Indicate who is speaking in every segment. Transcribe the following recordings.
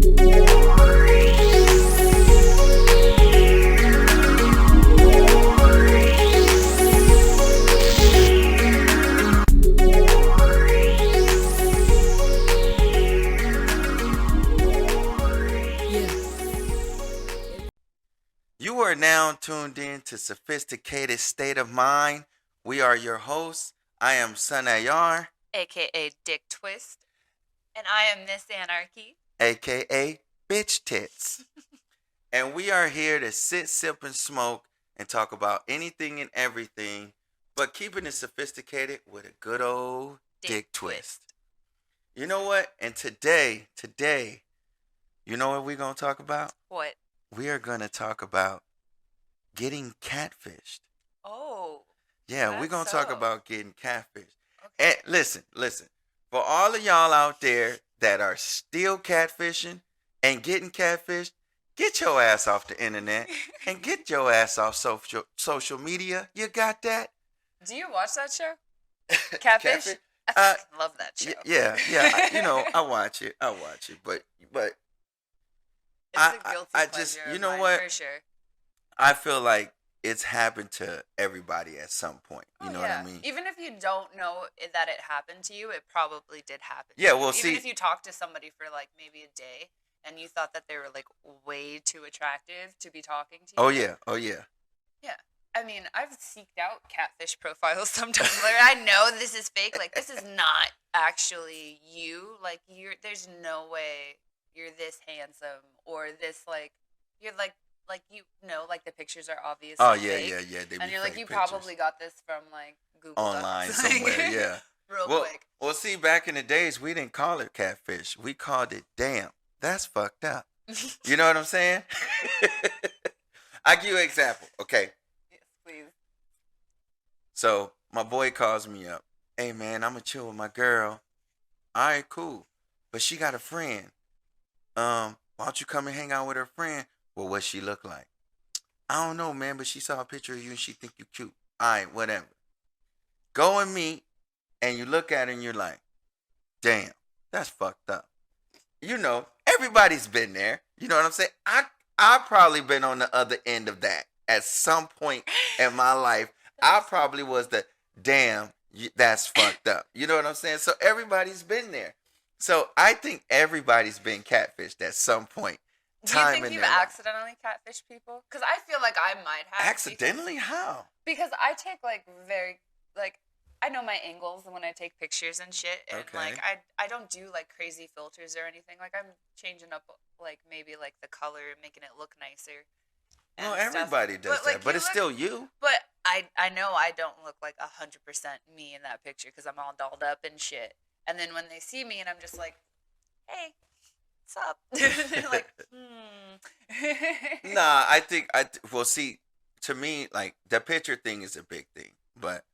Speaker 1: You are now tuned in to SophisDICKated State of Mind. We are your hosts. I am Son Ayar,
Speaker 2: aka Dick Twist, and I am Miss Anarchy,
Speaker 1: aka Bitch Tits. And we are here to sit, sip, and smoke and talk about anything and everything, but keeping it sophisticated with a good old Dick Twist. You know what? And today, you know what we're going to talk about?
Speaker 2: What?
Speaker 1: We are going to talk about getting catfished.
Speaker 2: Oh.
Speaker 1: Yeah, we're going to talk about getting catfished.
Speaker 2: Okay.
Speaker 1: And listen. For all of y'all out there that are still catfishing and getting catfished, get your ass off the internet and get your ass off social media. You got that?
Speaker 2: Do you watch that show? Catfish? I love that show.
Speaker 1: Yeah. I watch it, but
Speaker 2: it's a guilty
Speaker 1: I
Speaker 2: pleasure
Speaker 1: just, you
Speaker 2: of
Speaker 1: know
Speaker 2: mine,
Speaker 1: what?
Speaker 2: For sure.
Speaker 1: I feel like it's happened to everybody at some point. You know what I mean?
Speaker 2: Even if you don't know that it happened to you, it probably did happen.
Speaker 1: Yeah, well,
Speaker 2: Even if you talked to somebody for like maybe a day and you thought that they were like way too attractive to be talking to you.
Speaker 1: Oh yeah.
Speaker 2: Yeah. I mean, I've seeked out catfish profiles sometimes. Like, I know this is fake. Like, this is not actually you. Like, there's no way you're this handsome or this, like, you're like you know, like the pictures are obviously fake.
Speaker 1: Yeah.
Speaker 2: And you're like, you probably got this from, like, Google
Speaker 1: online
Speaker 2: Docs.
Speaker 1: somewhere, yeah.
Speaker 2: Real quick.
Speaker 1: Well, see, back in the days, we didn't call it catfish. We called it, damn, that's fucked up. You know what I'm saying? I'll give you an example, okay?
Speaker 2: Yes, please.
Speaker 1: So, my boy calls me up. Hey, man, I'm going to chill with my girl. All right, cool. But she got a friend. Why don't you come and hang out with her friend? Well, what she look like? I don't know, man, but she saw a picture of you and she think you cute. All right, whatever. Go and meet, and you look at her and you're like, damn, that's fucked up. You know, everybody's been there. You know what I'm saying? I've probably been on the other end of that at some point in my life. I probably was the, damn, that's fucked up. You know what I'm saying? So everybody's been there. So I think everybody's been catfished at some point.
Speaker 2: Do you think you've accidentally catfished people? Because I feel like I might have.
Speaker 1: Accidentally? How?
Speaker 2: Because I take I know my angles when I take pictures and shit, and like I don't do like crazy filters or anything. Like I'm changing up like maybe like the color, making it look nicer.
Speaker 1: Well, everybody does that, but it's still you.
Speaker 2: But I know I don't look like 100% me in that picture because I'm all dolled up and shit. And then when they see me and I'm just like, hey, what's up? They're like,
Speaker 1: Nah, I think well, see, to me, like the picture thing is a big thing, but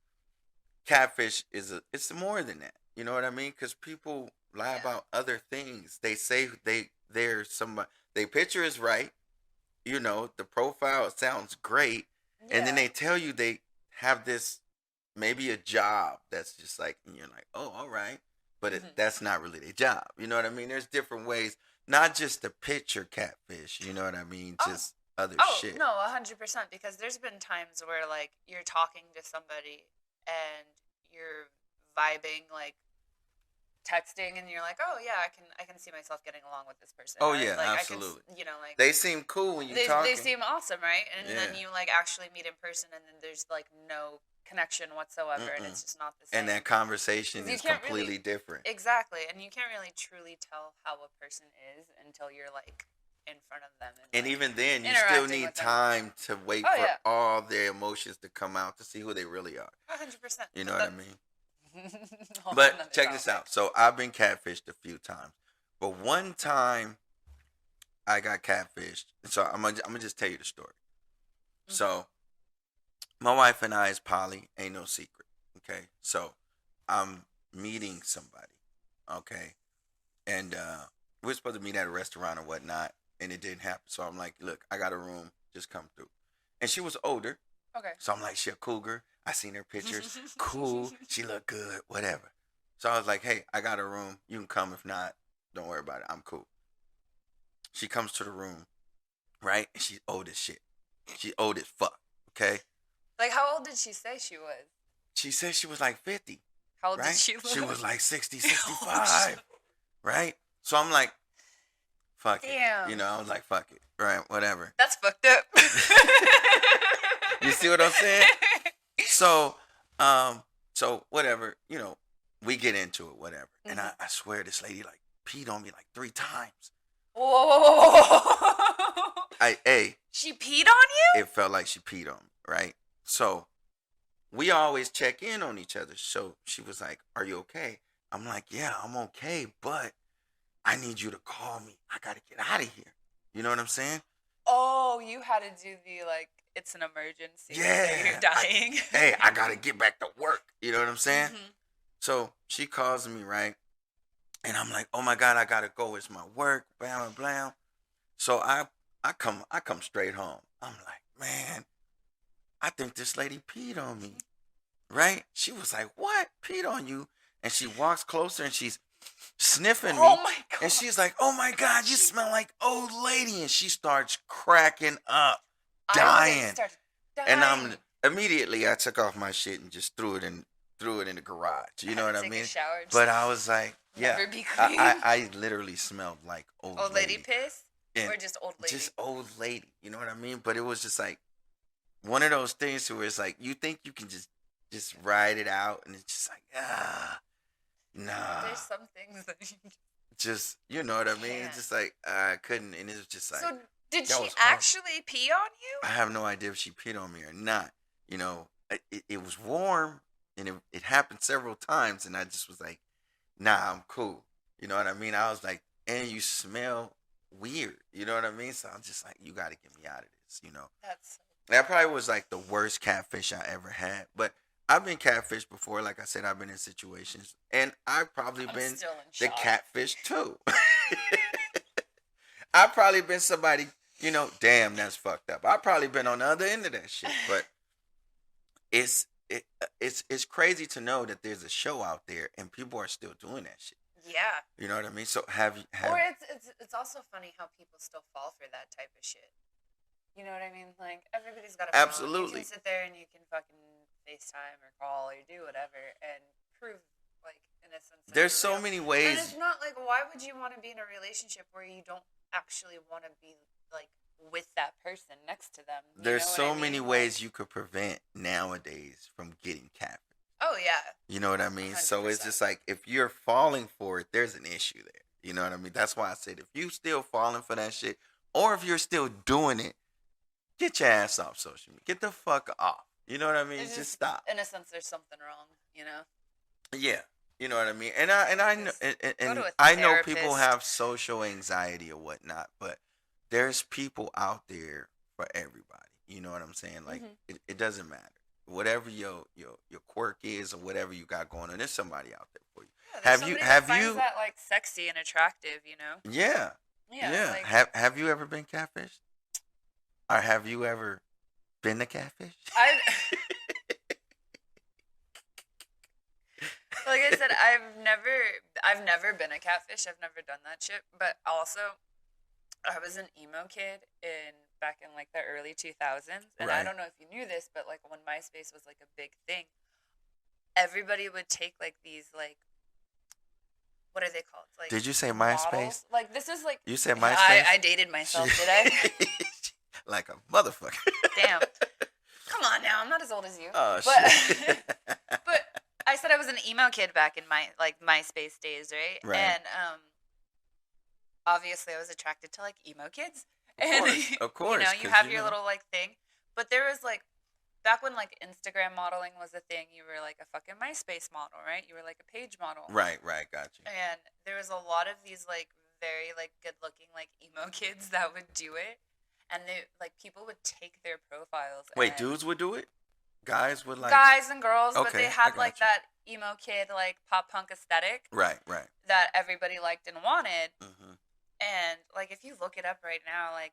Speaker 1: catfish it's more than that. You know what I mean? Because people lie about other things. They say they're somebody. Their picture is right. You know, the profile sounds great, and then they tell you they have this maybe a job that's just like, and you're like, oh, all right, but that's not really their job. You know what I mean? There's different ways, not just the picture catfish. You know what I mean? Just other shit.
Speaker 2: No, 100%. Because there's been times where like you're talking to somebody and you're vibing, like texting, and you're like, oh yeah, I can see myself getting along with this person.
Speaker 1: Oh yeah,
Speaker 2: like,
Speaker 1: absolutely.
Speaker 2: I can, like
Speaker 1: they seem cool when you talk.
Speaker 2: They seem awesome, right? And then you like actually meet in person, and then there's like no connection whatsoever, and it's just not the same.
Speaker 1: And that conversation is completely different.
Speaker 2: Exactly, and you can't really truly tell how a person is until you're like in front of them.
Speaker 1: And
Speaker 2: like,
Speaker 1: even then, you still need time to wait for all their emotions to come out to see who they really are.
Speaker 2: 100%.
Speaker 1: You know what I mean? But check this out. So I've been catfished a few times, but one time I got catfished. So I'm gonna just tell you the story. So my wife and I is poly, ain't no secret. Okay, so I'm meeting somebody. Okay, and we're supposed to meet at a restaurant or whatnot, and it didn't happen. So I'm like, look, I got a room, just come through. And she was older.
Speaker 2: Okay.
Speaker 1: So I'm like, she a cougar. I seen her pictures. Cool. She look good. Whatever. So I was like, hey, I got a room. You can come. If not, don't worry about it. I'm cool. She comes to the room, right? And she's old as shit. She's old as fuck. Okay.
Speaker 2: Like, how old did she say she was?
Speaker 1: She said she was like 50.
Speaker 2: How old
Speaker 1: right?
Speaker 2: did she look?
Speaker 1: She was like 60,
Speaker 2: Oh,
Speaker 1: 65. Right? So I'm like, fuck
Speaker 2: damn.
Speaker 1: it. You know, I was like, fuck it. Right, whatever.
Speaker 2: That's fucked up.
Speaker 1: You see what I'm saying? So whatever, you know, we get into it, whatever. And I swear this lady like peed on me like 3 times.
Speaker 2: Whoa. She peed on you?
Speaker 1: It felt like she peed on me, right? So we always check in on each other. So she was like, are you okay? I'm like, yeah, I'm okay, but I need you to call me. I got to get out of here. You know what I'm saying?
Speaker 2: Oh, you had to do the, like, it's an emergency.
Speaker 1: Yeah.
Speaker 2: So you're dying.
Speaker 1: I got to get back to work. You know what I'm saying? Mm-hmm. So she calls me, right? And I'm like, oh my God, I got to go. It's my work, blah, blah, blah. So I come straight home. I'm like, man, I think this lady peed on me, right? She was like, what? Peed on you? And she walks closer and she's sniffing me.
Speaker 2: Oh my God.
Speaker 1: And she's like, oh my God, you smell like old lady. And she starts cracking up, dying. And immediately I took off my shit and just threw it in the garage. You know what I mean? But I was like, yeah, I literally smelled like old lady
Speaker 2: piss? Or just old lady?
Speaker 1: Just old lady. You know what I mean? But it was just like one of those things where it's like you think you can just ride it out, and it's just like, nah.
Speaker 2: There's some things that you
Speaker 1: just, you know what I mean? It's just like I couldn't, and it was just like.
Speaker 2: So did she actually pee on you?
Speaker 1: I have no idea if she peed on me or not. You know, it was warm, and it happened several times, and I just was like, nah, I'm cool. You know what I mean? I was like, and you smell weird. You know what I mean? So I'm just like, you got to get me out of this, you know? That probably was like the worst catfish I ever had. But I've been catfished before. Like I said, I've been in situations. And I've probably been the catfish too. I've probably been somebody, you know, damn, that's fucked up. I've probably been on the other end of that shit. But it's crazy to know that there's a show out there and people are still doing that shit.
Speaker 2: Yeah.
Speaker 1: You know what I mean? So have
Speaker 2: or it's also funny how people still fall for that type of shit. You know what I mean? Like, everybody's got a phone.
Speaker 1: Absolutely.
Speaker 2: You can sit there and you can fucking FaceTime or call or do whatever and prove, like, in a sense.
Speaker 1: There's so many ways.
Speaker 2: And it's not like, why would you want to be in a relationship where you don't actually want to be, like, with that person next to them?
Speaker 1: There's so many ways you could prevent nowadays from getting catfished.
Speaker 2: Oh, yeah.
Speaker 1: You know what I mean?
Speaker 2: 100%.
Speaker 1: So it's just like, if you're falling for it, there's an issue there. You know what I mean? That's why I said, if you still falling for that shit, or if you're still doing it, get your ass off social media. Get the fuck off. You know what I mean? Just stop.
Speaker 2: In a sense, there's something wrong, you know?
Speaker 1: Yeah. You know what I mean? And I know people have social anxiety or whatnot, but there's people out there for everybody. You know what I'm saying? Like, it doesn't matter. Whatever your quirk is or whatever you got going on, there's somebody out there for you.
Speaker 2: Yeah, have you that, like, sexy and attractive, you know?
Speaker 1: Yeah. Yeah. Like, have you ever been catfished? Or have you ever been a catfish?
Speaker 2: Like I said, I've never been a catfish. I've never done that shit. But also, I was an emo kid back in like the early 2000s, and I don't know if you knew this, but like when MySpace was like a big thing, everybody would take like these like, what are they called? Like,
Speaker 1: did you say MySpace?
Speaker 2: Models. Like, this is like,
Speaker 1: you said MySpace.
Speaker 2: I dated myself, did I?
Speaker 1: Like a motherfucker.
Speaker 2: Damn. Come on now, I'm not as old as you.
Speaker 1: Oh, shit.
Speaker 2: But I said I was an emo kid back in my like MySpace days, right?
Speaker 1: Right.
Speaker 2: And obviously I was attracted to like emo kids. Of course. You know, you have your little like thing. But there was like, back when like Instagram modeling was a thing, you were like a fucking MySpace model, right? You were like a page model.
Speaker 1: Right, got you.
Speaker 2: And there was a lot of these like very like good looking like emo kids that would do it. And they like, people would take their profiles.
Speaker 1: Wait, dudes would do it? Guys would like...
Speaker 2: Guys and girls,
Speaker 1: okay,
Speaker 2: but they had like that emo kid, like pop punk aesthetic.
Speaker 1: Right.
Speaker 2: That everybody liked and wanted. Mm-hmm. And like, if you look it up right now, like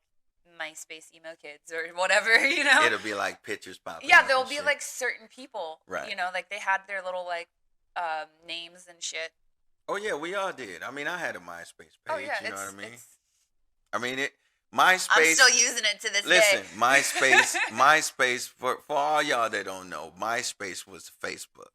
Speaker 2: MySpace emo kids or whatever, you know?
Speaker 1: It'll be like pictures popping.
Speaker 2: Yeah, there'll be like certain people.
Speaker 1: Right.
Speaker 2: You know, like they had their little like names and shit.
Speaker 1: Oh yeah, we all did. I mean, I had a MySpace page, you know what I mean? I mean it.
Speaker 2: I'm
Speaker 1: MySpace.
Speaker 2: still using it to this
Speaker 1: Listen,
Speaker 2: day.
Speaker 1: MySpace for all y'all that don't know, MySpace was Facebook.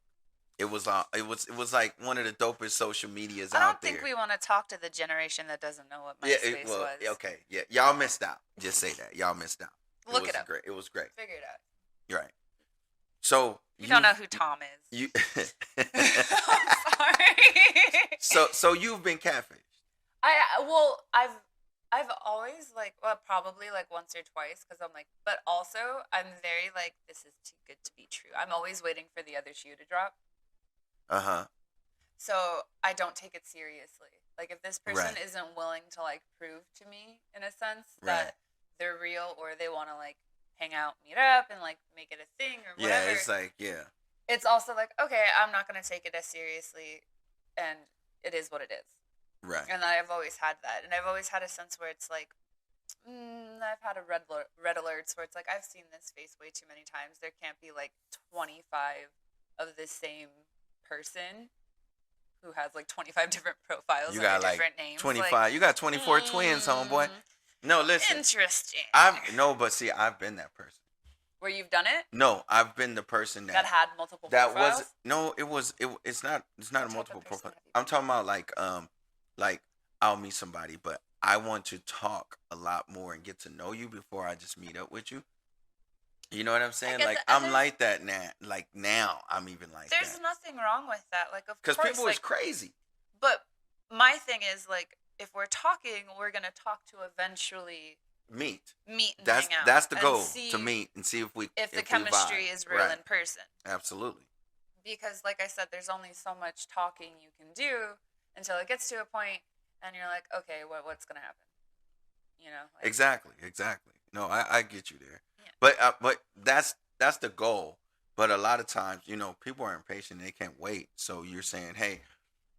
Speaker 1: It was like one of the dopest social medias
Speaker 2: I
Speaker 1: out
Speaker 2: don't
Speaker 1: there.
Speaker 2: think we want to talk to the generation that doesn't know what
Speaker 1: Yeah,
Speaker 2: MySpace was.
Speaker 1: okay, yeah, y'all missed out. Just say that y'all missed out.
Speaker 2: Look it up.
Speaker 1: Great. It was great.
Speaker 2: Figure it out.
Speaker 1: You're right. So
Speaker 2: You don't know who Tom is.
Speaker 1: You.
Speaker 2: I'm sorry.
Speaker 1: So you've been catfished.
Speaker 2: I've always probably once or twice because I'm like, but also I'm very this is too good to be true. I'm always waiting for the other shoe to drop. So I don't take it seriously. Like if this person isn't willing to prove to me in a sense that they're real or they want to hang out, meet up, and make it a thing or whatever.
Speaker 1: Yeah, it's
Speaker 2: It's also okay, I'm not gonna take it as seriously, and it is what it is.
Speaker 1: Right.
Speaker 2: And I've always had that, and I've always had a sense where it's I've had a red alerts where it's I've seen this face way too many times. There can't be 25 of the same person who has 25 different profiles.
Speaker 1: You got
Speaker 2: different names.
Speaker 1: 25. You got 24 twins, homeboy. No, listen.
Speaker 2: Interesting.
Speaker 1: But see, I've been that person.
Speaker 2: Where you've done it?
Speaker 1: No, I've been the person that
Speaker 2: had multiple profiles.
Speaker 1: It's not a multiple profile. I'm talking about like I'll meet somebody, but I want to talk a lot more and get to know you before I just meet up with you. You know what I'm saying? I'm like that now. Now I'm even like that.
Speaker 2: There's nothing wrong with that. Of course.
Speaker 1: Because people is crazy.
Speaker 2: But my thing is if we're talking, we're gonna talk to eventually
Speaker 1: meet and
Speaker 2: hang out.
Speaker 1: That's the goal, to meet and see if
Speaker 2: the chemistry is real in person.
Speaker 1: Absolutely.
Speaker 2: Because like I said, there's only so much talking you can do until it gets to a point and you're like, okay, what's gonna happen? You know?
Speaker 1: Exactly. No, I get you there.
Speaker 2: Yeah.
Speaker 1: But that's the goal. But a lot of times, people are impatient and they can't wait. So you're saying, hey,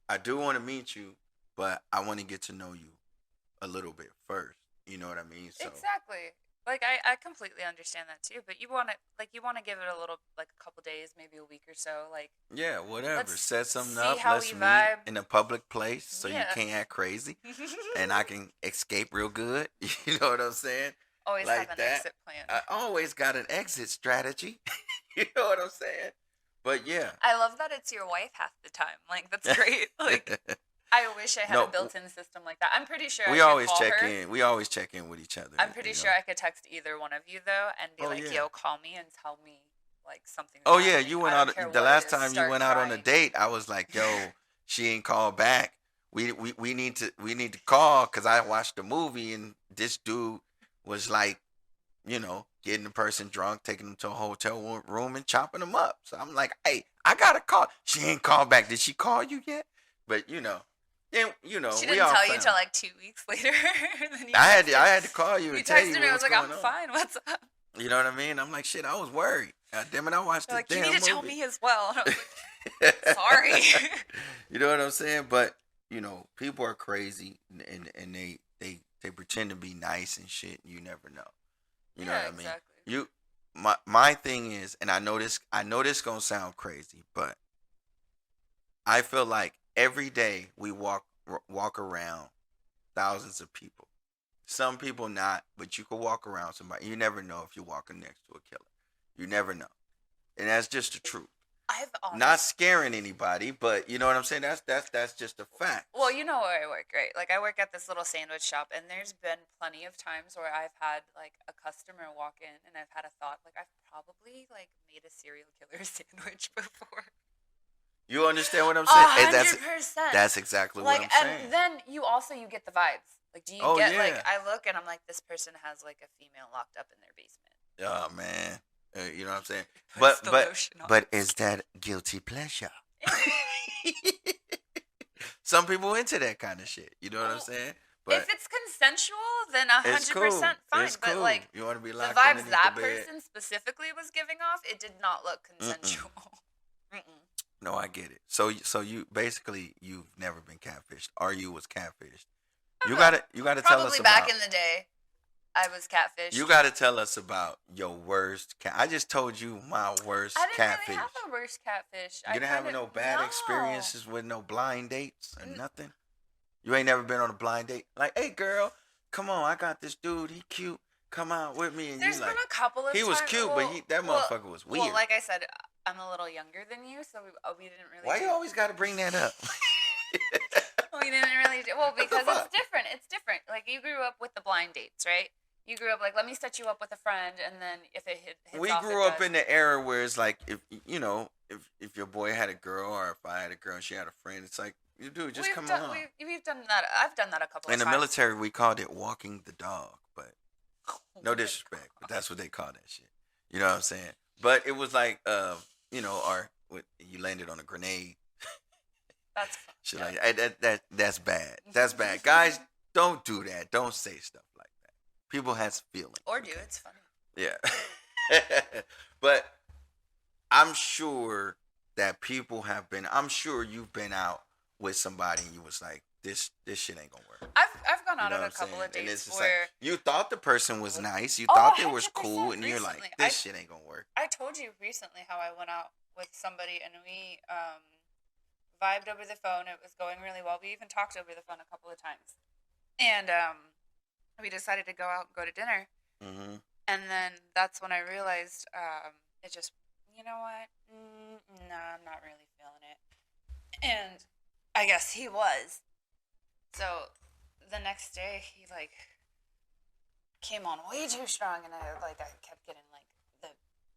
Speaker 1: I do want to meet you, but I want to get to know you a little bit first. You know what I mean? So
Speaker 2: exactly. I completely understand that too. But you want to give it a little a couple days, maybe a week or so.
Speaker 1: Yeah, whatever. Set something
Speaker 2: up.
Speaker 1: Let's meet in a public place so you can't act crazy, and I can escape real good. You know what I'm saying?
Speaker 2: Always have an exit plan.
Speaker 1: I always got an exit strategy. You know what I'm saying? But yeah.
Speaker 2: I love that it's your wife half the time. That's great. I wish I had a built-in system like that. I'm pretty sure
Speaker 1: we always check in. We always check in with each other.
Speaker 2: I'm pretty sure I could text either one of you though and be yo, call me and tell me something.
Speaker 1: Oh yeah, you went out the last time you went out on a date. I was like, yo, she ain't called back. We need to call because I watched the movie and this dude was getting the person drunk, taking them to a hotel room and chopping them up. So I'm like, hey, I gotta call. She ain't called back. Did she call you yet? But
Speaker 2: she didn't
Speaker 1: we all
Speaker 2: tell you till 2 weeks later.
Speaker 1: I had to call you and tell you.
Speaker 2: You texted me. I was like, I'm fine. What's up?
Speaker 1: You know what I mean? I'm like, shit. I was worried. God damn it! I watched the damn movie.
Speaker 2: You need to tell me as well. I was like, sorry.
Speaker 1: You know what I'm saying? But people are crazy and they pretend to be nice and shit. You never know. You know what I mean?
Speaker 2: Exactly.
Speaker 1: My thing is, and I know this gonna sound crazy, but I feel like every day we walk around thousands of people. Some people not, but you could walk around somebody. You never know if you're walking next to a killer. You never know, and that's just the truth. Not scaring anybody, but you know what I'm saying. That's just a fact.
Speaker 2: Well, you know where I work, right? I work at this little sandwich shop, and there's been plenty of times where I've had a customer walk in, and I've had a thought I've probably made a serial killer sandwich before.
Speaker 1: You understand what I'm saying?
Speaker 2: 100%.
Speaker 1: That's exactly what I'm saying.
Speaker 2: And then you get the vibes. Do you get I look and I'm like, this person has a female locked up in their basement.
Speaker 1: Oh man. You know what I'm saying?
Speaker 2: But
Speaker 1: But is that guilty pleasure? Some people into that kind of shit. You know what I'm saying? But
Speaker 2: if it's consensual, then 100% fine.
Speaker 1: It's cool.
Speaker 2: But
Speaker 1: you want to be locked
Speaker 2: the vibes that
Speaker 1: the bed.
Speaker 2: person specifically was giving off, it did not look consensual.
Speaker 1: No, I get it. So you basically you've never been catfished, or you was catfished. You gotta tell us
Speaker 2: probably
Speaker 1: about.
Speaker 2: Back in the day, I was catfished.
Speaker 1: You gotta tell us about your worst I just told you my worst catfish.
Speaker 2: I didn't really have a worst catfish.
Speaker 1: You didn't have no bad experiences with no blind dates or nothing? You ain't never been on a blind date? Hey girl, come on, I got this dude. He cute. Come out with me. And
Speaker 2: There's
Speaker 1: you
Speaker 2: been
Speaker 1: like,
Speaker 2: a couple of
Speaker 1: he was
Speaker 2: times.
Speaker 1: cute, but that motherfucker was weird.
Speaker 2: Well, like I said, I'm a little younger than you, so we didn't really.
Speaker 1: Why you always got to bring that up?
Speaker 2: We didn't really do well because
Speaker 1: fuck?
Speaker 2: it's different. It's different. Like you grew up with the blind dates, right? You grew up like, let me set you up with a friend, and then if it hits
Speaker 1: We
Speaker 2: off,
Speaker 1: grew up in the era where it's like, if you know, if your boy had a girl or if I had a girl and she had a friend, it's like, you dude, just come along.
Speaker 2: We've done that. I've done that a couple of times.
Speaker 1: In the military, we called it walking the dog, but no disrespect, but that's what they call that shit. You know what I'm saying? But it was like, you know, or you landed on a grenade.
Speaker 2: That's
Speaker 1: shit like that's bad. That's bad. Guys, don't do that. Don't say stuff like that. People has feelings.
Speaker 2: Or do. It's funny.
Speaker 1: Yeah. But I'm sure that people have been. I'm sure you've been out with somebody and you was like, this shit ain't gonna work.
Speaker 2: I've gone out on a couple of dates where
Speaker 1: like, you thought the person was nice, you thought they was cool, and you're like, this shit ain't gonna work.
Speaker 2: I told you recently how I went out with somebody and we vibed over the phone. It was going really well. We even talked over the phone a couple of times, and we decided to go out and go to dinner.
Speaker 1: Mm-hmm.
Speaker 2: And then that's when I realized it just, you know what? No, I'm not really feeling it. And I guess he was. So the next day he like came on way too strong, and I kept getting like the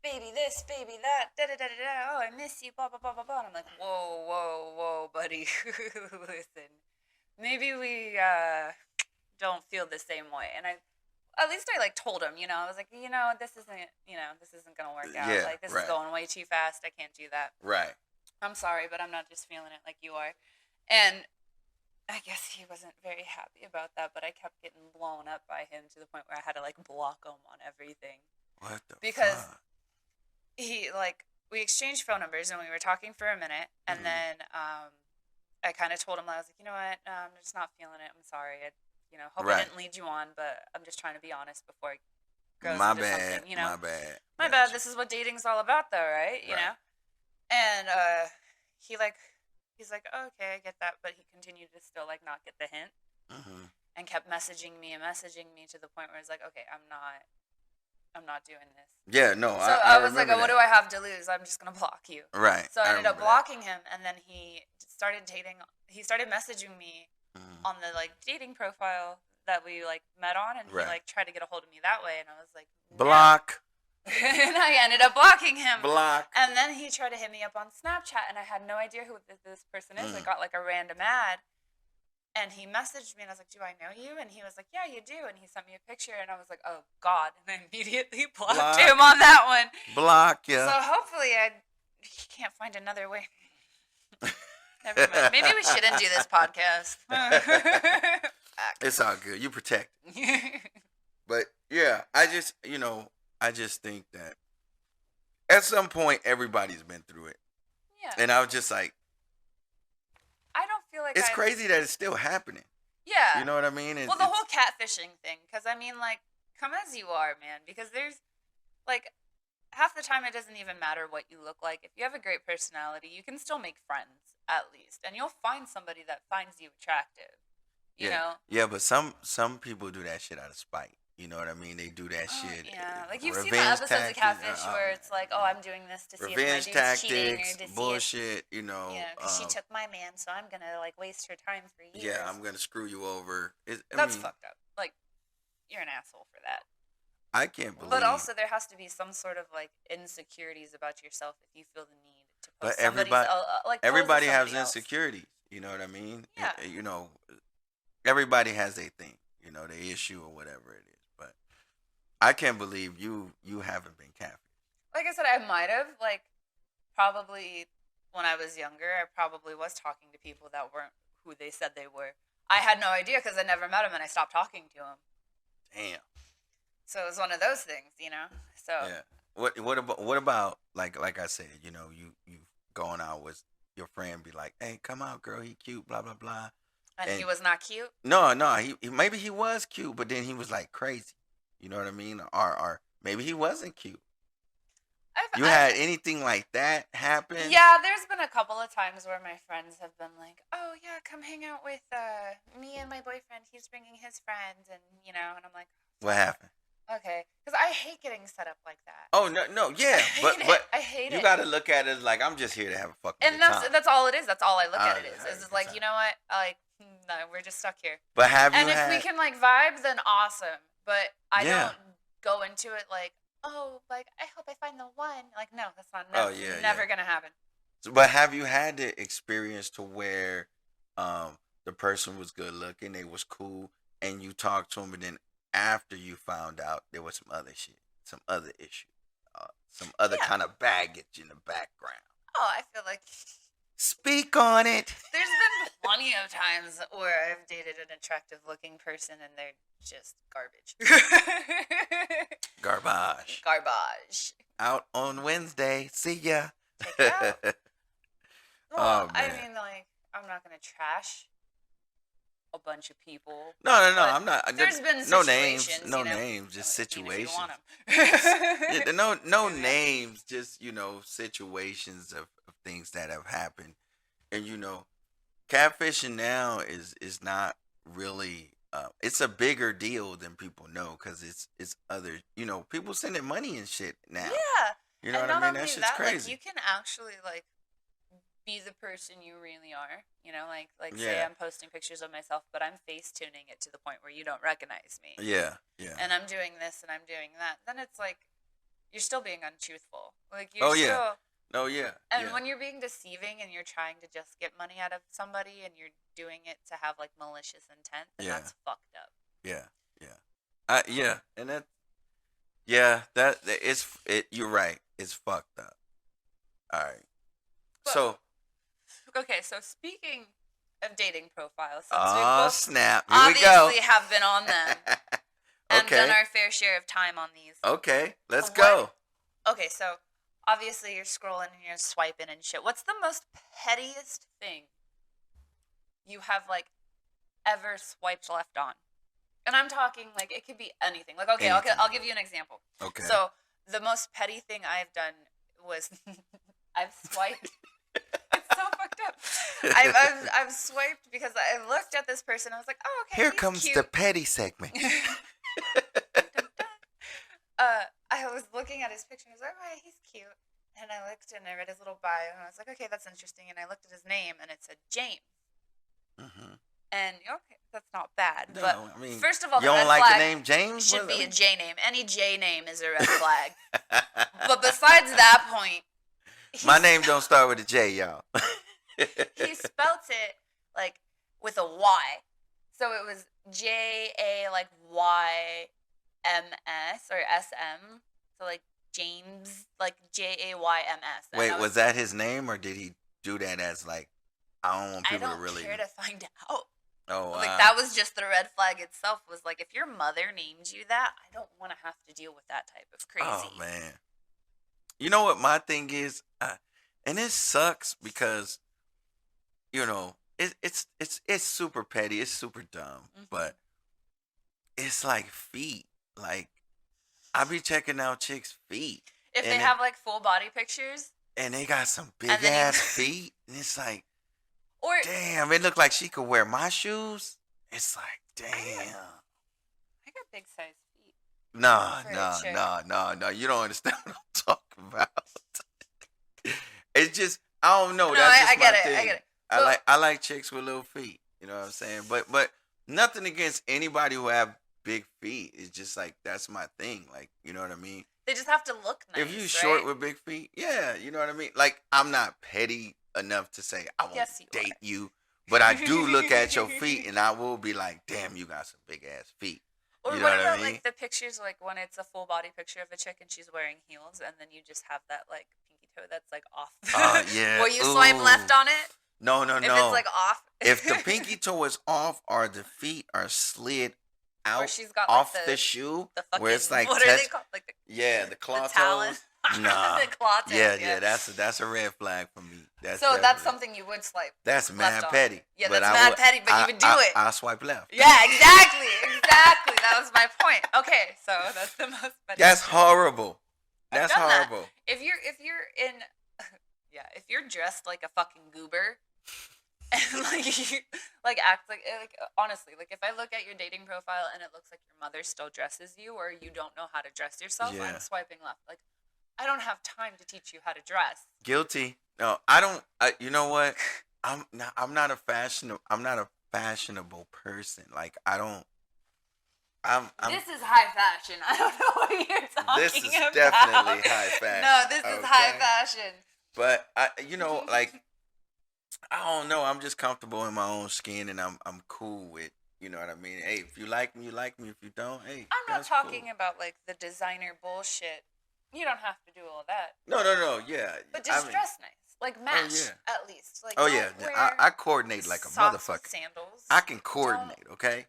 Speaker 2: baby this, baby that, da da da da da. Oh, I miss you, blah blah blah blah blah. And I'm like, whoa, buddy, listen, maybe we don't feel the same way. And at least I like told him, you know, I was like, this isn't gonna work out.
Speaker 1: Yeah,
Speaker 2: like this
Speaker 1: right.
Speaker 2: is going way too fast. I can't do that.
Speaker 1: Right.
Speaker 2: I'm sorry, but I'm not just feeling it like you are. And I guess he wasn't very happy about that, but I kept getting blown up by him to the point where I had to like block him on everything.
Speaker 1: What the
Speaker 2: Because
Speaker 1: fuck?
Speaker 2: he we exchanged phone numbers and we were talking for a minute, and then I kind of told him, I was like, you know what, I'm just not feeling it. I'm sorry. I hope I didn't lead you on, but I'm just trying to be honest before it goes into something. You know, my bad. This is what dating's all about, though, right? You know, and he's like, oh, okay, I get that, but he continued to still like not get the hint, and kept messaging me to the point where it's like, okay, I'm not doing this.
Speaker 1: Yeah, no.
Speaker 2: So I was like, what do I have to lose? I'm just gonna block you.
Speaker 1: Right.
Speaker 2: So I ended up blocking him, and then he started messaging me on the like dating profile that we like met on, and he like tried to get a hold of me that way, and I was like,
Speaker 1: block.
Speaker 2: And I ended up blocking him.
Speaker 1: Block.
Speaker 2: And then he tried to hit me up on Snapchat, and I had no idea who this person is. I got like a random ad, and he messaged me, and I was like, do I know you? And he was like, yeah, you do. And he sent me a picture, and I was like, oh God. And I immediately blocked him on that one.
Speaker 1: Block, yeah.
Speaker 2: So hopefully he can't find another way. Never mind. Maybe we shouldn't do this podcast.
Speaker 1: It's all good. You protect. But yeah, I just think that at some point everybody's been through it.
Speaker 2: Yeah.
Speaker 1: And I was just like,
Speaker 2: I don't feel like
Speaker 1: it's crazy that it's still happening.
Speaker 2: Yeah.
Speaker 1: You know what I mean?
Speaker 2: Well, the whole catfishing thing, because I mean, like, come as you are, man. Because there's, like, half the time it doesn't even matter what you look like. If you have a great personality, you can still make friends, at least. And you'll find somebody that finds you attractive, you know?
Speaker 1: Yeah, but some people do that shit out of spite. You know what I mean? They do that shit.
Speaker 2: Yeah, like you've seen the episodes of Catfish where it's like, oh, I'm doing this to see if my dude's cheating, or to see
Speaker 1: bullshit, you know.
Speaker 2: Yeah, because she took my man, so I'm gonna like waste her time for years.
Speaker 1: Yeah, I'm gonna screw you over.
Speaker 2: That's fucked up. Like, you're an asshole for that.
Speaker 1: I can't believe.
Speaker 2: But also, there has to be some sort of like insecurities about yourself if you feel the need to post
Speaker 1: but everybody has insecurities. You know what I mean?
Speaker 2: Yeah.
Speaker 1: You know, everybody has their thing. You know, their issue or whatever it is. But I can't believe you haven't been catfished.
Speaker 2: Like I said, I might have, like, probably when I was younger, I probably was talking to people that weren't who they said they were. I had no idea because I never met them and I stopped talking to them.
Speaker 1: Damn.
Speaker 2: So it was one of those things, you know. So
Speaker 1: yeah. What about like I said, you know, you going out with your friend, be like, hey, come out, girl, he cute, blah blah blah.
Speaker 2: And he was not cute?
Speaker 1: No, he maybe he was cute, but then he was like crazy. You know what I mean? Or maybe he wasn't cute. You had anything like that happen?
Speaker 2: Yeah, there's been a couple of times where my friends have been like, "Oh yeah, come hang out with me and my boyfriend. He's bringing his friends," and and I'm like,
Speaker 1: What happened?
Speaker 2: okay, because I hate getting set up like that.
Speaker 1: Oh no, yeah, but
Speaker 2: I hate it.
Speaker 1: You got to look at it as like I'm just here to have a fucking
Speaker 2: and
Speaker 1: good time.
Speaker 2: that's all it is. That's all I look at it is. It's like, you know what? No, we're just stuck here.
Speaker 1: But have you?
Speaker 2: And if we can like vibe, then awesome. But I
Speaker 1: Yeah.
Speaker 2: don't go into it like, oh, like I hope I find the one. Like, no, that's not. Never gonna happen.
Speaker 1: But have you had the experience to where, the person was good looking, they was cool, and you talked to them, and then after you found out there was some other shit, some other issue, some other kind of baggage in the background?
Speaker 2: Oh, I feel like.
Speaker 1: Speak on it.
Speaker 2: There's been plenty of times where I've dated an attractive looking person and they're just garbage. Garbage.
Speaker 1: Out on Wednesday. See ya.
Speaker 2: Check it out. Well,
Speaker 1: Oh,
Speaker 2: I
Speaker 1: man.
Speaker 2: mean, like, I'm not going to trash a bunch of people.
Speaker 1: No. I'm not.
Speaker 2: There's been
Speaker 1: no
Speaker 2: situations.
Speaker 1: names. No names. Just situations.
Speaker 2: Yeah,
Speaker 1: no names. Just situations of things that have happened, and catfishing now is not really. It's a bigger deal than people know because it's other. People sending money and shit now.
Speaker 2: Yeah.
Speaker 1: You know
Speaker 2: and
Speaker 1: what I
Speaker 2: not
Speaker 1: mean? That
Speaker 2: only
Speaker 1: shit's crazy.
Speaker 2: Like, you can actually like be the person you really are. Like say
Speaker 1: Yeah.
Speaker 2: I'm posting pictures of myself, but I'm face tuning it to the point where you don't recognize me.
Speaker 1: Yeah.
Speaker 2: And I'm doing this and I'm doing that. Then it's like you're still being untruthful. Like
Speaker 1: Oh,
Speaker 2: you're
Speaker 1: yeah.
Speaker 2: still.
Speaker 1: Oh yeah.
Speaker 2: And
Speaker 1: yeah.
Speaker 2: when you're being deceiving and you're trying to just get money out of somebody and you're doing it to have like malicious intent, then that's fucked up.
Speaker 1: Yeah. And that. Yeah, you're right. It's fucked up. All right.
Speaker 2: But, so speaking of dating profiles, since we
Speaker 1: Oh,
Speaker 2: both
Speaker 1: snap. Here we go.
Speaker 2: obviously have been on them and
Speaker 1: Okay.
Speaker 2: done our fair share of time on these.
Speaker 1: Okay, let's go.
Speaker 2: Okay, so obviously you're scrolling and you're swiping and shit. What's the most pettiest thing you have like ever swiped left on? And I'm talking like it could be anything. Like, okay,
Speaker 1: Anything.
Speaker 2: I'll give you an example.
Speaker 1: Okay.
Speaker 2: So the most petty thing I've done was I've swiped. It's so fucked up. I've swiped because I looked at this person. I was like, oh, okay.
Speaker 1: Here
Speaker 2: he's
Speaker 1: comes
Speaker 2: cute.
Speaker 1: the petty segment.
Speaker 2: I was looking at his picture. I was like, oh, he's cute. And I looked and I read his little bio and I was like, okay, that's interesting. And I looked at his name and it said James.
Speaker 1: Mm-hmm.
Speaker 2: And okay, that's not bad.
Speaker 1: No,
Speaker 2: but
Speaker 1: I mean,
Speaker 2: first of all,
Speaker 1: you
Speaker 2: the
Speaker 1: don't
Speaker 2: red
Speaker 1: like
Speaker 2: flag
Speaker 1: the name James?
Speaker 2: should be a J name. Any J name is a red flag. But besides that point,
Speaker 1: my name don't start with a J, y'all.
Speaker 2: he spelt it like with a Y. So it was J-A like Y-M-S or S-M. So like James, like J-A-Y-M-S. And
Speaker 1: Wait, was that his name or did he do that as like, I don't want people to really.
Speaker 2: I don't care to find out.
Speaker 1: Oh, wow.
Speaker 2: Like that was just the red flag itself. Was like, if your mother named you that, I don't want to have to deal with that type of crazy.
Speaker 1: Oh, man. You know what my thing is? And it sucks because, it's super petty. It's super dumb.
Speaker 2: Mm-hmm.
Speaker 1: But it's like feet. Like, I be checking out chicks' feet.
Speaker 2: If they have like full body pictures.
Speaker 1: And they got some big ass feet. And it's like,
Speaker 2: or
Speaker 1: damn, it looked like she could wear my shoes. It's like, damn.
Speaker 2: I got big size feet.
Speaker 1: No. You don't understand what I'm talking about. It's just, I don't know.
Speaker 2: No,
Speaker 1: That's just
Speaker 2: I get
Speaker 1: my
Speaker 2: it.
Speaker 1: thing.
Speaker 2: I get it.
Speaker 1: I like chicks with little feet. You know what I'm saying? But nothing against anybody who have big feet. It's just like, that's my thing. Like, you know what I mean?
Speaker 2: They just have to look nice.
Speaker 1: If you short with big feet, yeah, you know what I mean? Like, I'm not petty enough to say I won't date you, but I do look at your feet and I will be like, damn, you got some big ass feet.
Speaker 2: Or
Speaker 1: you
Speaker 2: what
Speaker 1: know
Speaker 2: about
Speaker 1: I mean?
Speaker 2: like the pictures, like when it's a full body picture of a chick and she's wearing heels, and then you just have that like pinky toe that's like off.
Speaker 1: Yeah.
Speaker 2: Will you swipe left on it?
Speaker 1: No.
Speaker 2: If it's like off.
Speaker 1: If the pinky toe is off or the feet are slid out
Speaker 2: or she's got,
Speaker 1: off
Speaker 2: like,
Speaker 1: the shoe,
Speaker 2: the fucking,
Speaker 1: where it's like
Speaker 2: what are they called? Like
Speaker 1: the claw
Speaker 2: the talon.
Speaker 1: toes. Nah.
Speaker 2: The claw toes.
Speaker 1: Yeah, that's a red flag for me.
Speaker 2: That's something you would swipe.
Speaker 1: That's mad petty.
Speaker 2: Yeah, that's mad petty, but you would do it.
Speaker 1: I swipe left.
Speaker 2: Yeah, exactly. That was my point. Okay, so that's the most petty.
Speaker 1: That's horrible. That's
Speaker 2: I've done
Speaker 1: horrible.
Speaker 2: That. if you're in, yeah, if you're dressed like a fucking goober, and like you like act like honestly, like if I look at your dating profile and it looks like your mother still dresses you, or you don't know how to dress yourself,
Speaker 1: Yeah.
Speaker 2: I'm swiping left. Like I don't have time to teach you how to dress.
Speaker 1: Guilty. No, I don't. You know what? I'm not a fashionable person. Like I don't. I'm.
Speaker 2: This is high fashion. I don't know what you're talking
Speaker 1: This is
Speaker 2: about.
Speaker 1: definitely high fashion.
Speaker 2: No, this is high fashion.
Speaker 1: But like I don't know. I'm just comfortable in my own skin, and I'm cool with. You know what I mean? Hey, if you like me, you like me. If you don't, hey,
Speaker 2: I'm not
Speaker 1: that's
Speaker 2: talking
Speaker 1: cool.
Speaker 2: about like the designer bullshit. You don't have to do all that.
Speaker 1: No, yeah.
Speaker 2: But just dress nice. Like match, at least. Like, don't wear
Speaker 1: I coordinate like a
Speaker 2: socks with
Speaker 1: motherfucker.
Speaker 2: sandals.
Speaker 1: I can coordinate, okay?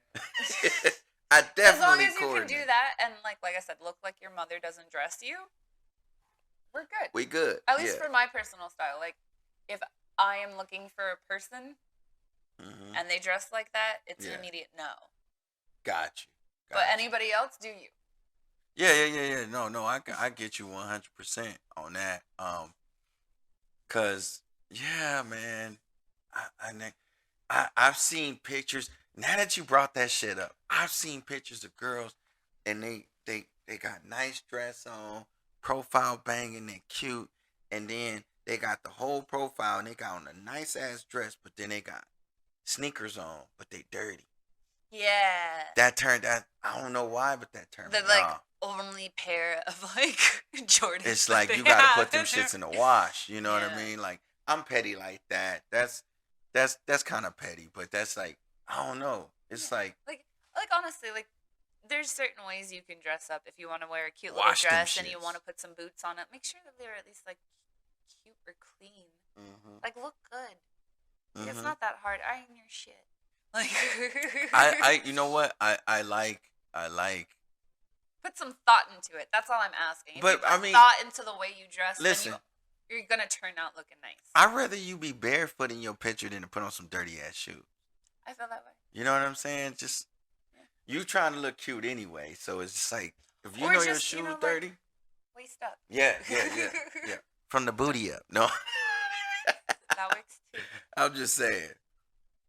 Speaker 1: I definitely
Speaker 2: as long as you
Speaker 1: coordinate.
Speaker 2: can do that, and like I said, look like your mother doesn't dress you, we're good.
Speaker 1: We good.
Speaker 2: At least for my personal style. Like, if I am looking for a person and they dress like that, it's an immediate no.
Speaker 1: Got you.
Speaker 2: But anybody else, do you?
Speaker 1: Yeah. No, I get you 100% on that. Cause yeah, man, I've seen pictures. Now that you brought that shit up, I've seen pictures of girls, and they got nice dress on, profile banging, they're cute, and then they got the whole profile, and they got on a nice ass dress, but then they got sneakers on, but they dirty.
Speaker 2: Yeah.
Speaker 1: That turned out. I don't know why, but that turned
Speaker 2: the
Speaker 1: me
Speaker 2: like
Speaker 1: off.
Speaker 2: only pair of like Jordans.
Speaker 1: It's like you gotta put them shits in the wash. You know what I mean? Like I'm petty like that. That's kind of petty, but that's like I don't know. It's like
Speaker 2: honestly, like there's certain ways you can dress up if you want to wear a cute little
Speaker 1: wash them
Speaker 2: dress and you
Speaker 1: shits.
Speaker 2: want to put some boots on it. Make sure that they're at least like cute or clean. Like look good. It's not that hard. Iron your shit. Like
Speaker 1: I you know what? I like
Speaker 2: put some thought into it. That's all I'm asking. If
Speaker 1: But
Speaker 2: you put
Speaker 1: I mean,
Speaker 2: thought into the way you dress,
Speaker 1: listen,
Speaker 2: then you're gonna turn out looking nice.
Speaker 1: I'd rather you be barefoot in your picture than to put on some dirty ass shoes.
Speaker 2: I feel that way.
Speaker 1: You know what I'm saying? Just you trying to look cute anyway, so it's just like if you
Speaker 2: or
Speaker 1: know
Speaker 2: just,
Speaker 1: your shoes
Speaker 2: like,
Speaker 1: dirty,
Speaker 2: waist up.
Speaker 1: yeah. From the booty up. No.
Speaker 2: That works too.
Speaker 1: I'm just saying.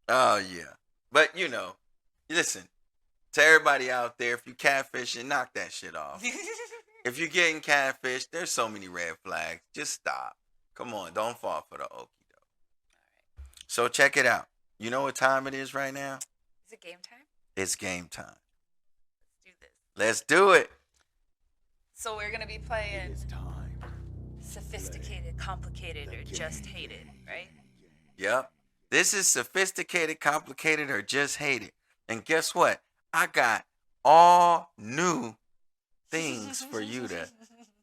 Speaker 1: Oh yeah. But you know, listen, to everybody out there, if you catfishing, knock that shit off. If you're getting catfished, there's so many red flags. Just stop. Come on, don't fall for the okie doke.
Speaker 2: All right.
Speaker 1: So check it out. You know what time it is right now?
Speaker 2: Is it game time?
Speaker 1: It's game time.
Speaker 2: Let's do this.
Speaker 1: Let's do it.
Speaker 2: So we're gonna be playing
Speaker 3: It's time.
Speaker 2: sophisticated, complicated, or just hated, right?
Speaker 1: Yep. This is sophisticated, complicated, or just hated. And guess what? I got all new things for you to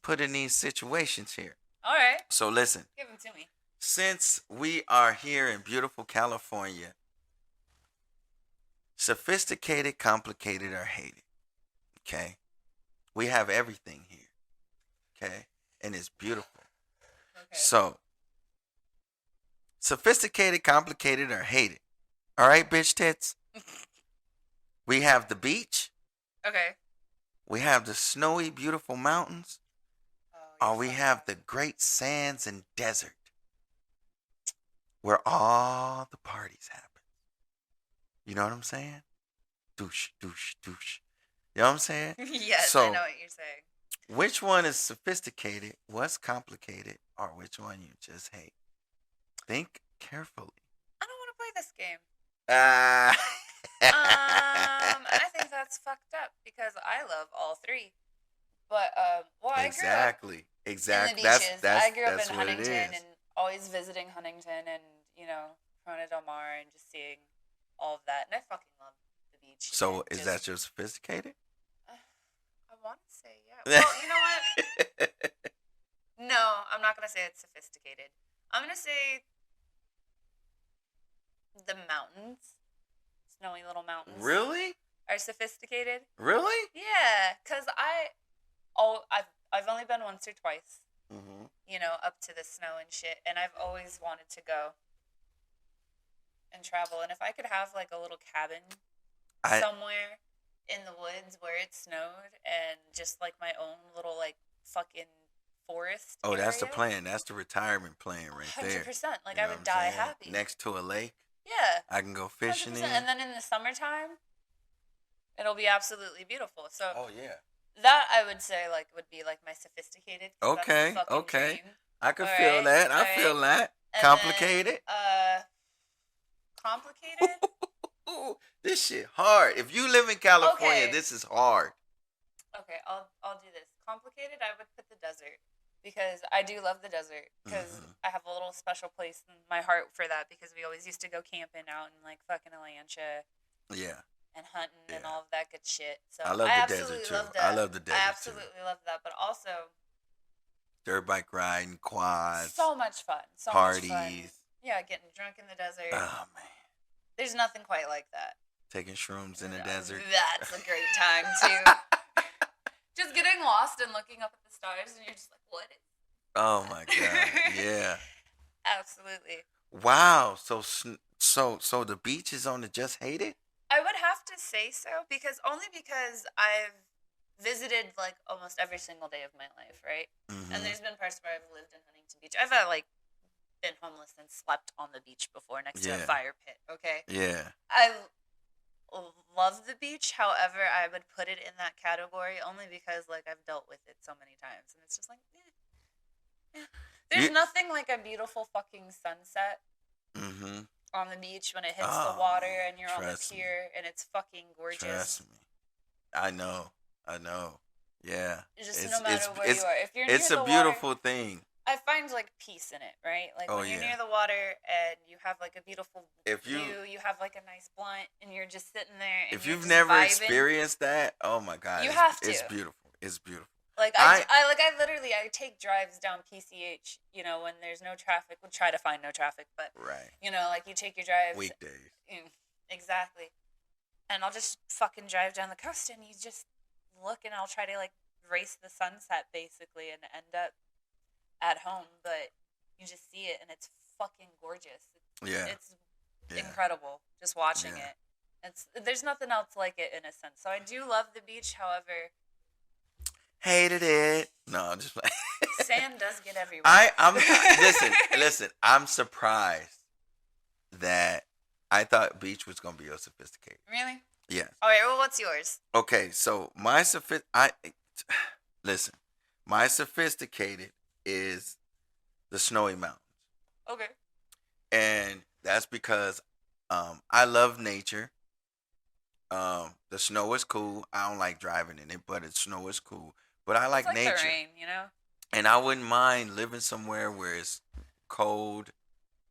Speaker 1: put in these situations here.
Speaker 2: All right.
Speaker 1: So listen.
Speaker 2: Give them to me.
Speaker 1: Since we are here in beautiful California, sophisticated, complicated, or hated. Okay? We have everything here. Okay? And it's beautiful.
Speaker 2: Okay.
Speaker 1: So, sophisticated, complicated, or hated. All right, bitch tits? We have the beach.
Speaker 2: Okay.
Speaker 1: We have the snowy, beautiful mountains. Or we have the great sands and desert where all the parties happen. You know what I'm saying? Douche, douche, douche. You know what I'm saying?
Speaker 2: Yes,
Speaker 1: So,
Speaker 2: I know what you're saying.
Speaker 1: Which one is sophisticated, what's complicated, or which one you just hate? Think carefully.
Speaker 2: I don't want to play this game.
Speaker 1: Ah.
Speaker 2: I think that's fucked up because I love all three. But well, I grew up in the beaches. I grew up in Huntington and always visiting Huntington and Corona Del Mar and just seeing all of that. And I fucking love the beach.
Speaker 1: So is that your sophisticated?
Speaker 2: I want to say yeah. Well, you know what? No, I'm not gonna say it's sophisticated. I'm gonna say the mountains, snowy little mountains.
Speaker 1: Really?
Speaker 2: Are sophisticated.
Speaker 1: Really?
Speaker 2: Yeah, cause I've only been once or twice.
Speaker 1: Mm-hmm.
Speaker 2: Up to the snow and shit, and I've always wanted to go and travel. And if I could have like a little cabin somewhere in the woods where it snowed, and just like my own little like fucking forest
Speaker 1: Oh,
Speaker 2: area.
Speaker 1: that's the plan. That's the retirement plan right there.
Speaker 2: 100%. Like,
Speaker 1: You
Speaker 2: I
Speaker 1: know
Speaker 2: would
Speaker 1: what
Speaker 2: die
Speaker 1: I'm saying?
Speaker 2: happy.
Speaker 1: Next to a lake.
Speaker 2: Yeah.
Speaker 1: I can go fishing
Speaker 2: 100%.
Speaker 1: in.
Speaker 2: And then in the summertime, it'll be absolutely beautiful. So
Speaker 1: Oh yeah.
Speaker 2: that I would say like would be like my sophisticated. 'Cause that's the
Speaker 1: Okay.
Speaker 2: fucking
Speaker 1: Okay.
Speaker 2: dream.
Speaker 1: I can
Speaker 2: All
Speaker 1: feel
Speaker 2: right,
Speaker 1: that.
Speaker 2: all
Speaker 1: I
Speaker 2: right.
Speaker 1: feel that.
Speaker 2: And
Speaker 1: Complicated.
Speaker 2: Then, complicated.
Speaker 1: Ooh, this shit hard. If you live in California,
Speaker 2: Okay.
Speaker 1: this is hard.
Speaker 2: Okay, I'll do this. Complicated. I would put the desert because I do love the desert because I have a little special place in my heart for that because we always used to go camping out in like fucking Atlanta.
Speaker 1: Yeah.
Speaker 2: And hunting and
Speaker 1: Yeah.
Speaker 2: all of that good shit. So
Speaker 1: I love the
Speaker 2: absolutely
Speaker 1: desert, too.
Speaker 2: love that.
Speaker 1: I love the desert,
Speaker 2: I
Speaker 1: too.
Speaker 2: absolutely love that. But also
Speaker 1: Dirt bike riding, quads,
Speaker 2: so much fun. So
Speaker 1: parties.
Speaker 2: much fun. Yeah, getting drunk in the desert.
Speaker 1: Oh man.
Speaker 2: There's nothing quite like that.
Speaker 1: Taking shrooms in the desert.
Speaker 2: That's a great time too. Just getting lost and looking up at the stars and you're just like, what is
Speaker 1: Oh my god. Yeah.
Speaker 2: Absolutely.
Speaker 1: Wow. So the beach is on the Just Hate It?
Speaker 2: I would have to say so because I've visited like almost every single day of my life, right?
Speaker 1: Mm-hmm.
Speaker 2: And there's been parts where I've lived in Huntington Beach. I've like been homeless and slept on the beach before next to a fire pit. Okay.
Speaker 1: Yeah.
Speaker 2: I love the beach. However, I would put it in that category only because like I've dealt with it so many times, and it's just like, there's nothing like a beautiful fucking sunset.
Speaker 1: Mm-hmm.
Speaker 2: On the beach when it hits the water and you're on the pier and it's fucking gorgeous.
Speaker 1: Trust me. I know. Yeah.
Speaker 2: Just no matter where you are. If you're near
Speaker 1: it's
Speaker 2: the
Speaker 1: a beautiful
Speaker 2: water,
Speaker 1: thing.
Speaker 2: I find like peace in it, right? Like when you're near the water and you have like a beautiful view, you have like a nice blunt and you're just sitting there and
Speaker 1: if you've never experienced that, oh my god.
Speaker 2: You have to.
Speaker 1: It's beautiful. It's beautiful.
Speaker 2: Like I literally take drives down PCH, you know, when there's no traffic. We'll try to find no traffic, but
Speaker 1: right.
Speaker 2: You know, like you take your drives
Speaker 1: weekdays.
Speaker 2: Exactly. And I'll just fucking drive down the coast and you just look and I'll try to like race the sunset basically and end up at home, but you just see it and it's fucking gorgeous. It's incredible just watching it. There's nothing else like it in a sense. So I do love the beach, however,
Speaker 1: hated it. No, I'm just like
Speaker 2: sand does get everywhere.
Speaker 1: I'm listen. I'm surprised that I thought beach was gonna be your sophisticated.
Speaker 2: Really?
Speaker 1: Yes.
Speaker 2: All right. Well, what's yours?
Speaker 1: Okay, so my sophisticated is the snowy mountains.
Speaker 2: Okay.
Speaker 1: And that's because I love nature. The snow is cool. I don't like driving in it, but the snow is cool. But I like nature.
Speaker 2: The rain, you know?
Speaker 1: And I wouldn't mind living somewhere where it's cold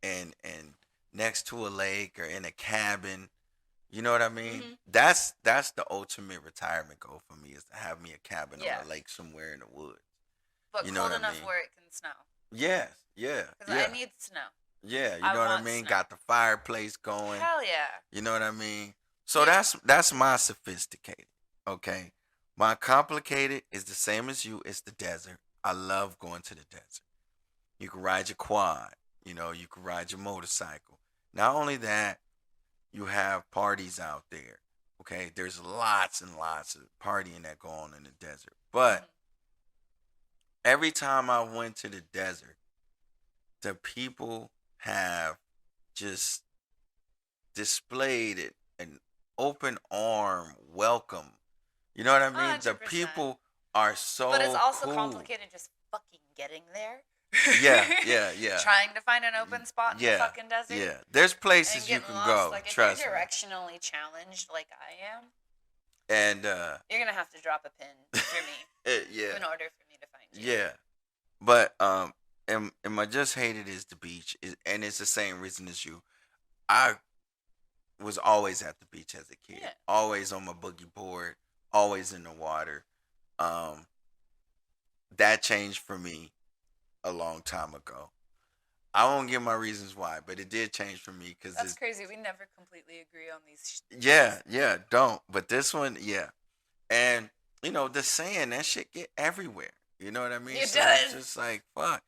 Speaker 1: and next to a lake or in a cabin. You know what I mean?
Speaker 2: Mm-hmm.
Speaker 1: That's the ultimate retirement goal for me, is to have me a cabin on a lake somewhere in the woods.
Speaker 2: But
Speaker 1: you know
Speaker 2: cold
Speaker 1: what
Speaker 2: enough
Speaker 1: I mean?
Speaker 2: where it can snow.
Speaker 1: Yes, yeah.
Speaker 2: Because I need snow.
Speaker 1: Yeah, you know what I mean?
Speaker 2: Snow.
Speaker 1: Got the fireplace going.
Speaker 2: Hell yeah.
Speaker 1: You know what I mean? So that's my sophisticated. Okay. My complicated is the same as you. It's the desert. I love going to the desert. You can ride your quad. You know, you can ride your motorcycle. Not only that, you have parties out there. Okay. There's lots and lots of partying that go on in the desert. But every time I went to the desert, the people have just displayed it an open arm welcome. You know what I mean?
Speaker 2: 100%.
Speaker 1: The people are so
Speaker 2: But it's also
Speaker 1: cool.
Speaker 2: complicated just fucking getting there.
Speaker 1: Yeah.
Speaker 2: Trying to find an open spot in the fucking desert.
Speaker 1: Yeah. There's places you can go.
Speaker 2: Like,
Speaker 1: trust
Speaker 2: if you're
Speaker 1: me.
Speaker 2: directionally challenged like I am,
Speaker 1: And
Speaker 2: you're gonna have to drop a pin for me. In order for me to find you.
Speaker 1: Yeah. But and my just hated is the beach, and it's the same reason as you. I was always at the beach as a kid.
Speaker 2: Yeah.
Speaker 1: Always on my boogie board, always in the water. That changed for me a long time ago. I won't give my reasons why, but it did change for me because
Speaker 2: that's crazy. We never completely agree on these.
Speaker 1: Don't. But this one, and you know the sand, that shit get everywhere. You know what I mean?
Speaker 2: It
Speaker 1: so
Speaker 2: does.
Speaker 1: It's just like fuck.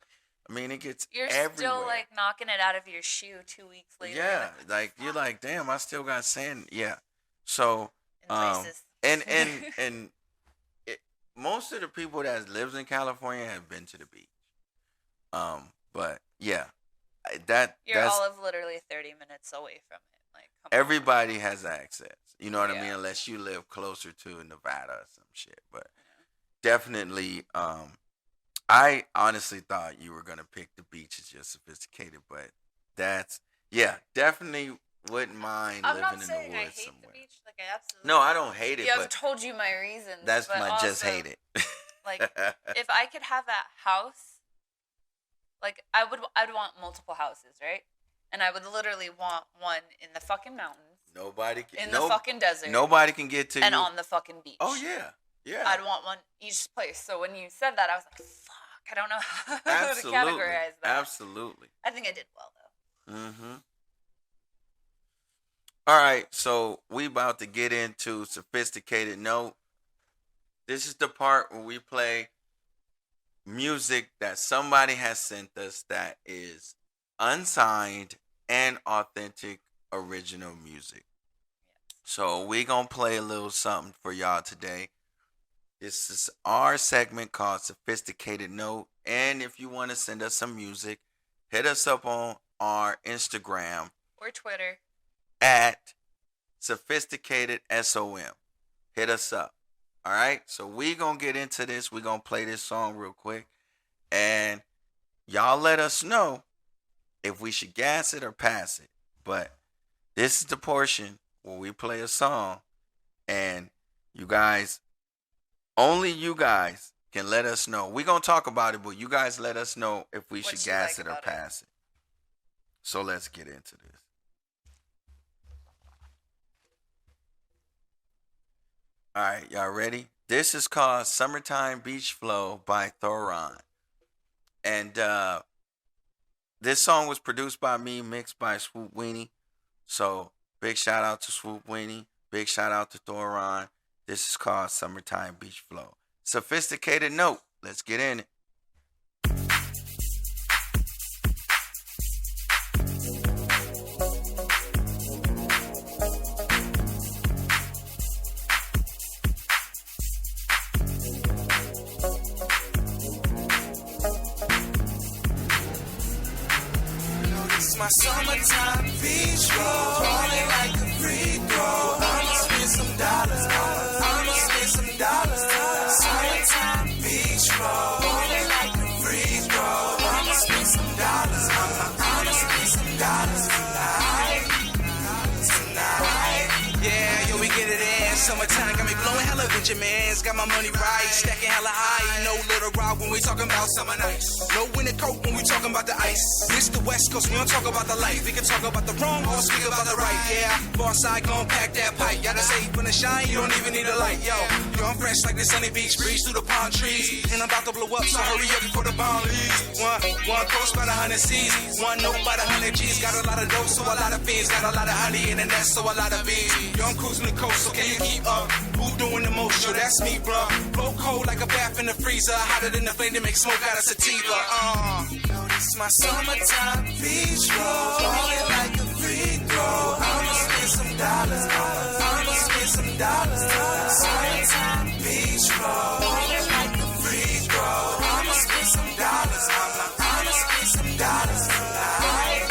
Speaker 1: I mean, it gets
Speaker 2: You're
Speaker 1: everywhere.
Speaker 2: still like knocking it out of your shoe 2 weeks later.
Speaker 1: Yeah, like you're like, damn, I still got sand. Yeah. So
Speaker 2: in places.
Speaker 1: and most of the people that lives in California have been to the beach. But yeah, that's
Speaker 2: all of literally 30 minutes away from it. Like, come on.
Speaker 1: everybody has access. You know what I mean?
Speaker 2: Yeah.
Speaker 1: Unless you live closer to Nevada or some shit. But definitely, I honestly thought you were gonna pick the beach as your sophisticated, but definitely wouldn't mind
Speaker 2: I'm
Speaker 1: living
Speaker 2: not
Speaker 1: in
Speaker 2: saying
Speaker 1: the
Speaker 2: I
Speaker 1: woods
Speaker 2: hate
Speaker 1: somewhere.
Speaker 2: the beach. Like, I absolutely.
Speaker 1: No, I don't hate it.
Speaker 2: Yeah,
Speaker 1: but
Speaker 2: I've told you my reasons.
Speaker 1: that's
Speaker 2: but
Speaker 1: my
Speaker 2: also,
Speaker 1: just hate it.
Speaker 2: Like, if I could have a house, like I'd want multiple houses, right? And I would literally want one in the fucking mountains,
Speaker 1: Nobody can
Speaker 2: in the fucking desert,
Speaker 1: Nobody can get to
Speaker 2: and
Speaker 1: you.
Speaker 2: on the fucking beach.
Speaker 1: Oh yeah, yeah.
Speaker 2: I'd want one each place. So when you said that, I was like, fuck, I don't know how
Speaker 1: Absolutely.
Speaker 2: to categorize that.
Speaker 1: Absolutely.
Speaker 2: I think I did well though.
Speaker 1: Mm-hmm. All right, so we about to get into sophisticated note. This is the part where we play music that somebody has sent us that is unsigned and authentic original music. So we gonna play a little something for y'all today. This is our segment called Sophisticated Note. And if you want to send us some music, hit us up on our Instagram
Speaker 2: Or Twitter.
Speaker 1: at Sophisticated SOM. Hit us up. All right. So we gonna get into this. We gonna play this song real quick. And y'all let us know if we should gas it or pass it. But this is the portion where we play a song and you guys, only you guys can let us know. We're going to talk about it, but you guys let us know if we should gas it or pass it. So let's get into this. All right, y'all ready? This is called Summertime Beach Flow by Thoron. And this song was produced by me, mixed by Swoop Weenie. So big shout out to Swoop Weenie. Big shout out to Thoron. This is called Summertime Beach Flow. Sophisticated note. Let's get in it.
Speaker 3: My summertime beach flow, falling like a free throw. I'ma spend some dollars. I'ma spend some dollars. Summertime beach flow, falling like a free throw. I'ma spend some dollars. I'ma spend some dollars tonight. Yeah, yo, we get it in. Summertime got me blowing hella Benjamins. Got my money right, stacking hella high. No little rock when we talking about summer nights. No winter coat when we talking about the ice. This the West Coast, we don't talk about the life. We can talk about the wrong or speak about the right. Yeah, far side gon' pack that pipe. Y'all say from the shine, you don't even need a light. Yo, I'm fresh like the sunny beach breeze through the palm trees. And I'm about to blow up, so hurry up before the bomb leaves. One coast by the 100 C's. One note by the 100 G's. Got a lot of dope, so a lot of fiends. Got a lot of honey in the nest, so a lot of bees. Yo, I'm cruising the coast, so can you keep up? Who doing the most? Yo, that's me, bro. Blow cold like a bath in the freezer. Hotter than the flame that make smoke out of sativa. It's my summertime beach flow, falling like a free throw. I'ma spend some dollars. I'ma spend some dollars. Summertime beach flow, falling like a free throw. I'ma spend some dollars. I'ma spend some dollars tonight.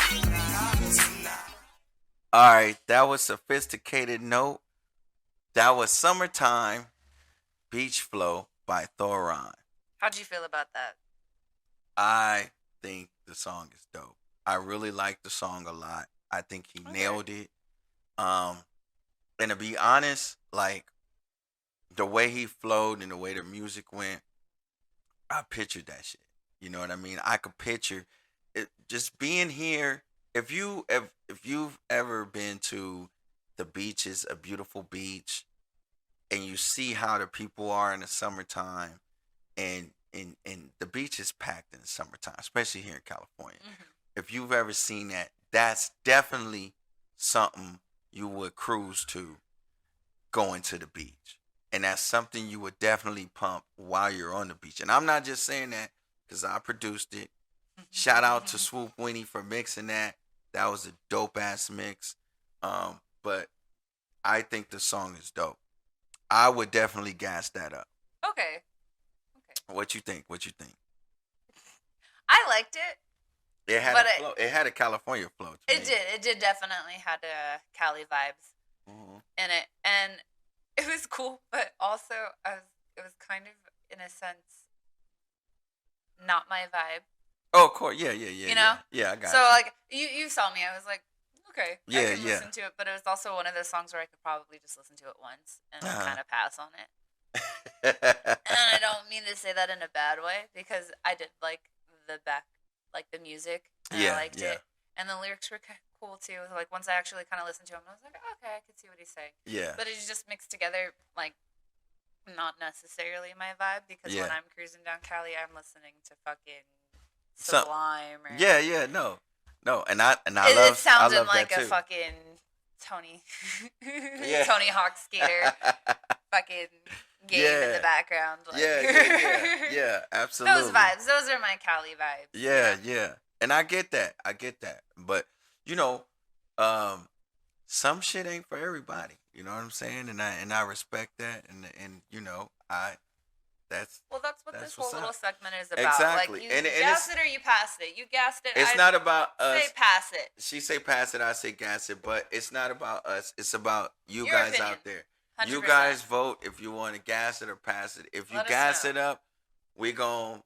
Speaker 1: All right, that was Sophisticated Note. That was Summertime Beach Flow by Thoron.
Speaker 2: How'd you feel about that?
Speaker 1: I think the song is dope. I really like the song a lot. I think he nailed it. And to be honest, like the way he flowed and the way the music went, I pictured that shit. You know what I mean? I could picture it just being here. If you've ever been to the beaches, a beautiful beach, and you see how the people are in the summertime, and the beach is packed in the summertime, especially here in California. Mm-hmm. If you've ever seen that, that's definitely something you would cruise to going to the beach. And that's something you would definitely pump while you're on the beach. And I'm not just saying that because I produced it. Shout out to Swoop Winnie for mixing that. That was a dope-ass mix. But I think the song is dope. I would definitely gas that up.
Speaker 2: Okay.
Speaker 1: What you think? What you think?
Speaker 2: I liked it.
Speaker 1: It had
Speaker 2: But
Speaker 1: a flow. It had a California flow. To
Speaker 2: It
Speaker 1: me.
Speaker 2: did. It did definitely had Cali vibes
Speaker 1: Mhm.
Speaker 2: in it, and it was cool. But also, it was kind of, in a sense, not my vibe.
Speaker 1: Oh, of course. Yeah.
Speaker 2: You know?
Speaker 1: Yeah, I got
Speaker 2: So
Speaker 1: you.
Speaker 2: like you saw me, I was like, okay,
Speaker 1: Yeah,
Speaker 2: I can
Speaker 1: yeah.
Speaker 2: listen to it. But it was also one of those songs where I could probably just listen to it once and
Speaker 1: Uh-huh.
Speaker 2: kind of pass on it. And I don't mean to say that in a bad way, because I did like the music, and
Speaker 1: Yeah,
Speaker 2: I liked
Speaker 1: yeah.
Speaker 2: it, and the lyrics were cool too. Like once I actually kind of listened to him, I was like, okay, I could see what he's saying.
Speaker 1: Yeah.
Speaker 2: But it's just mixed together, like not necessarily my vibe, because when
Speaker 1: Yeah.
Speaker 2: I'm cruising down Cali, I'm listening to fucking
Speaker 1: So-
Speaker 2: Sublime. Or,
Speaker 1: Yeah. No. And I
Speaker 2: it sounded
Speaker 1: love
Speaker 2: like
Speaker 1: that
Speaker 2: a
Speaker 1: too.
Speaker 2: fucking Tony
Speaker 1: Yeah.
Speaker 2: Tony Hawk skater fucking game in
Speaker 1: Yeah.
Speaker 2: the background. Like.
Speaker 1: Yeah. Absolutely.
Speaker 2: Those vibes. Those are my Cali vibes.
Speaker 1: Yeah. And I get that. But some shit ain't for everybody. You know what I'm saying? And I respect that. And that's
Speaker 2: Well, that's what
Speaker 1: That's
Speaker 2: this whole
Speaker 1: what's
Speaker 2: little
Speaker 1: up.
Speaker 2: segment is about.
Speaker 1: Exactly.
Speaker 2: Like, you
Speaker 1: And
Speaker 2: gas
Speaker 1: it's-
Speaker 2: it or you pass it. You gassed it.
Speaker 1: it's not about us.
Speaker 2: Say pass it.
Speaker 1: She say pass it, I say gas it, but it's not about us. It's about you
Speaker 2: Your
Speaker 1: guys
Speaker 2: opinion.
Speaker 1: out there.
Speaker 2: 100%.
Speaker 1: You guys vote if you want to gas it or pass it. If you
Speaker 2: Let us
Speaker 1: gas
Speaker 2: know.
Speaker 1: it up, we gon'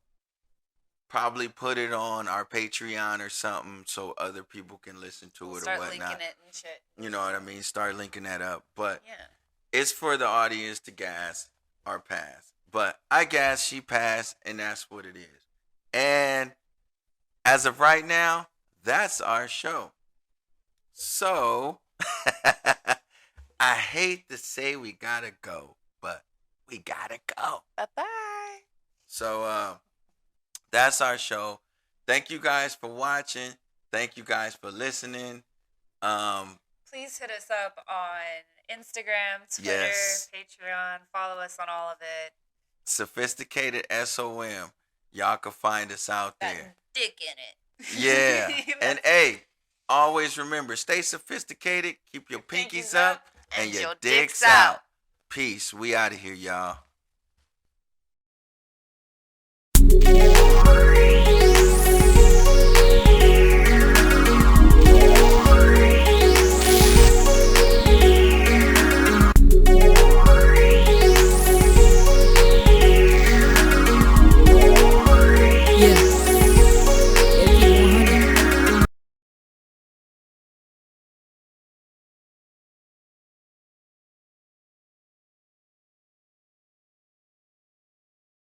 Speaker 1: probably put it on our Patreon or something so other people can listen to
Speaker 2: We'll
Speaker 1: it or
Speaker 2: start
Speaker 1: whatnot.
Speaker 2: linking it and shit.
Speaker 1: You know what I mean? Start linking that up. But
Speaker 2: Yeah.
Speaker 1: it's for the audience to gas or pass. But I gas, she pass, and that's what it is. And as of right now, that's our show. So I hate to say we gotta go, but we gotta go.
Speaker 2: Bye-bye.
Speaker 1: So that's our show. Thank you guys for watching. Thank you guys for listening.
Speaker 2: Please hit us up on Instagram, Twitter,
Speaker 1: Yes.
Speaker 2: Patreon. Follow us on all of it.
Speaker 1: Sophisticated SOM. Y'all can find us out
Speaker 2: That
Speaker 1: there.
Speaker 2: dick in it.
Speaker 1: Yeah. And hey, always remember, stay sophisticated, keep your pinkies up, and your dicks out. Peace. We out of here, y'all.